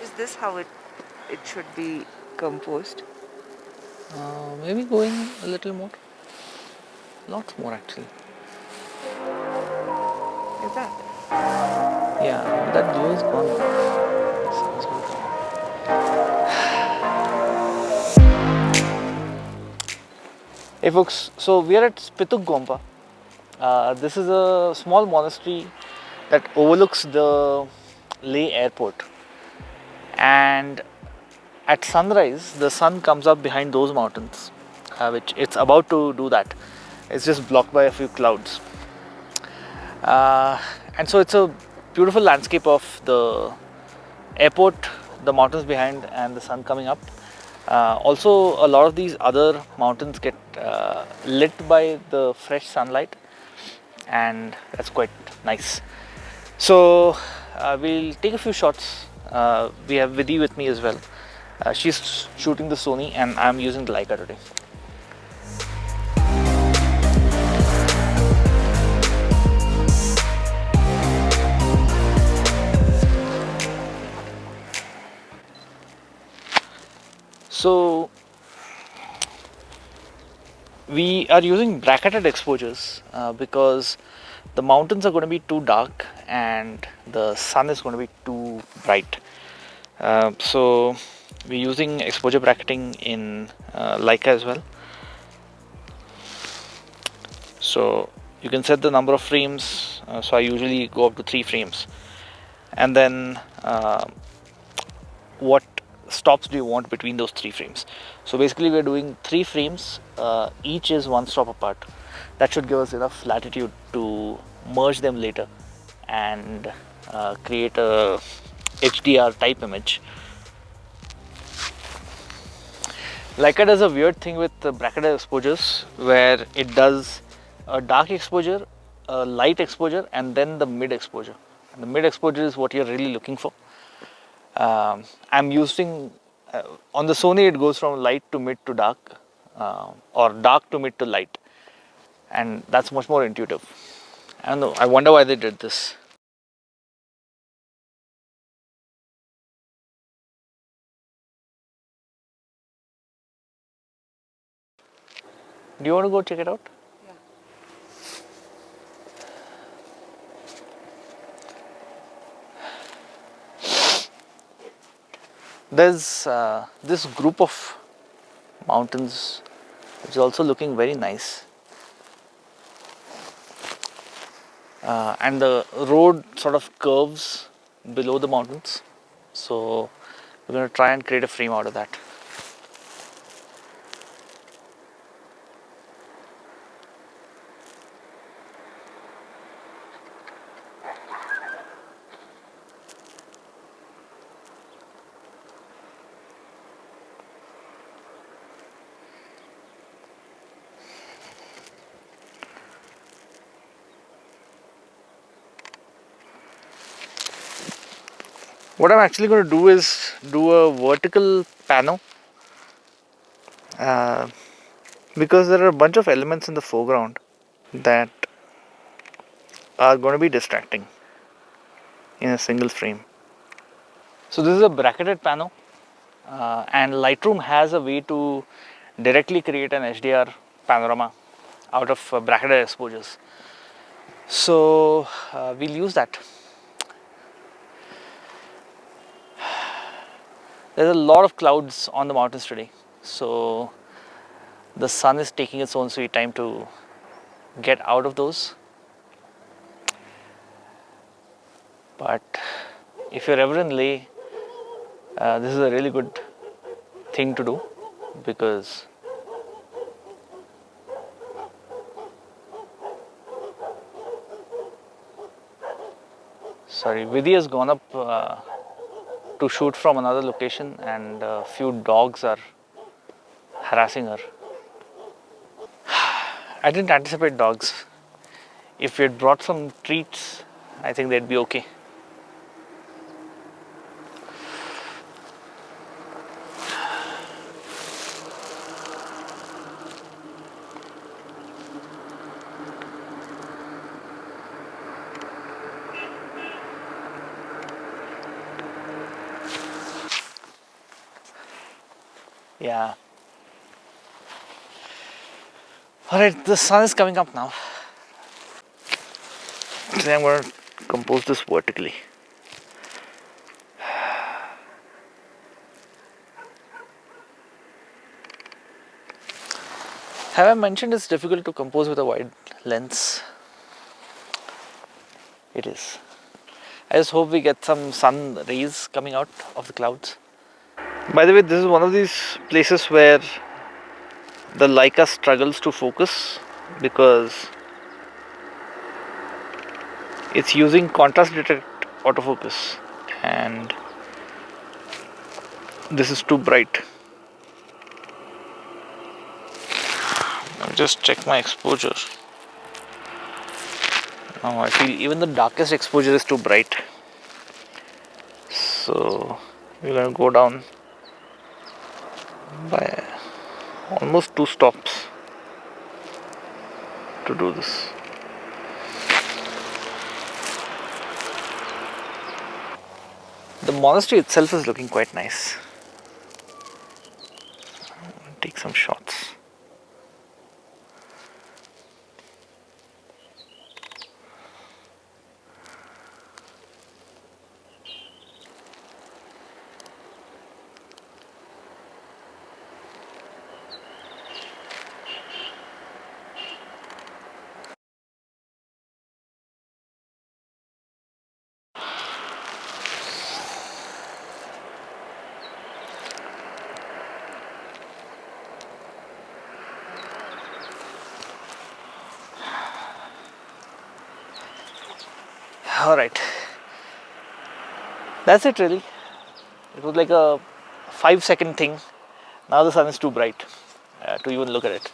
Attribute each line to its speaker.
Speaker 1: Is this how it should be composed?
Speaker 2: Maybe going a little more. Lots more actually.
Speaker 1: Like that.
Speaker 2: Yeah, that view is gone now. Sounds good. Hey folks, so we are at Spituk Gompa. This is a small monastery that overlooks the Leh airport. And at sunrise, the sun comes up behind those mountains, which it's about to do that. It's just blocked by a few clouds. Uh, and so it's a beautiful landscape of the airport, the mountains behind, and the sun coming up. Also, a lot of these other mountains get lit by the fresh sunlight, and that's quite nice. So, we'll take a few shots. We have Vidhi with me as well. She's shooting the Sony, and I'm using the Leica today. So, we are using bracketed exposures because the mountains are going to be too dark and the sun is going to be too bright. So we're using exposure bracketing in Leica as well. So you can set the number of frames. So I usually go up to 3 frames, and then what stops do you want between those 3 frames. So basically we're doing 3 frames, each is 1 stop apart. That should give us enough latitude to merge them later and create a HDR type image. Leica does a weird thing with the bracketed exposures where it does a dark exposure, a light exposure, and then the mid exposure. And the mid exposure is what you're really looking for. I'm using on the Sony it goes from light to mid to dark, or dark to mid to light, and that's much more intuitive. I don't know, I wonder why they did this. Do you want to go check it out?
Speaker 1: Yeah.
Speaker 2: There's this group of mountains which is also looking very nice. And the road sort of curves below the mountains, so we're going to try and create a frame out of that. What I'm actually going to do is do a vertical pano, uh, because there are a bunch of elements in the foreground that are going to be distracting in a single frame. So this is a bracketed pano, and Lightroom has a way to directly create an HDR panorama out of bracketed exposures. So we'll use that. There's a lot of clouds on the mountains today, so the sun is taking its own sweet time to get out of those. But if you're ever in Leh, this is a really good thing to do because Vidhi has gone up to shoot from another location, and a few dogs are harassing her. I didn't anticipate dogs. If we had brought some treats, I think they'd be okay. Yeah. Alright, the sun is coming up now. Today I'm going to compose this vertically. Have I mentioned it's difficult to compose with a wide lens? It is. I just hope we get some sun rays coming out of the clouds. By the way, this is one of these places where the Leica struggles to focus because it's using contrast detect autofocus and this is too bright. Let me just check my exposure. Now I feel even the darkest exposure is too bright. So we're going to go down by almost 2 stops to do this. The monastery itself is looking quite nice. Take some shots. Alright, that's it really. It was like a 5-second thing. Now the sun is too bright to even look at it.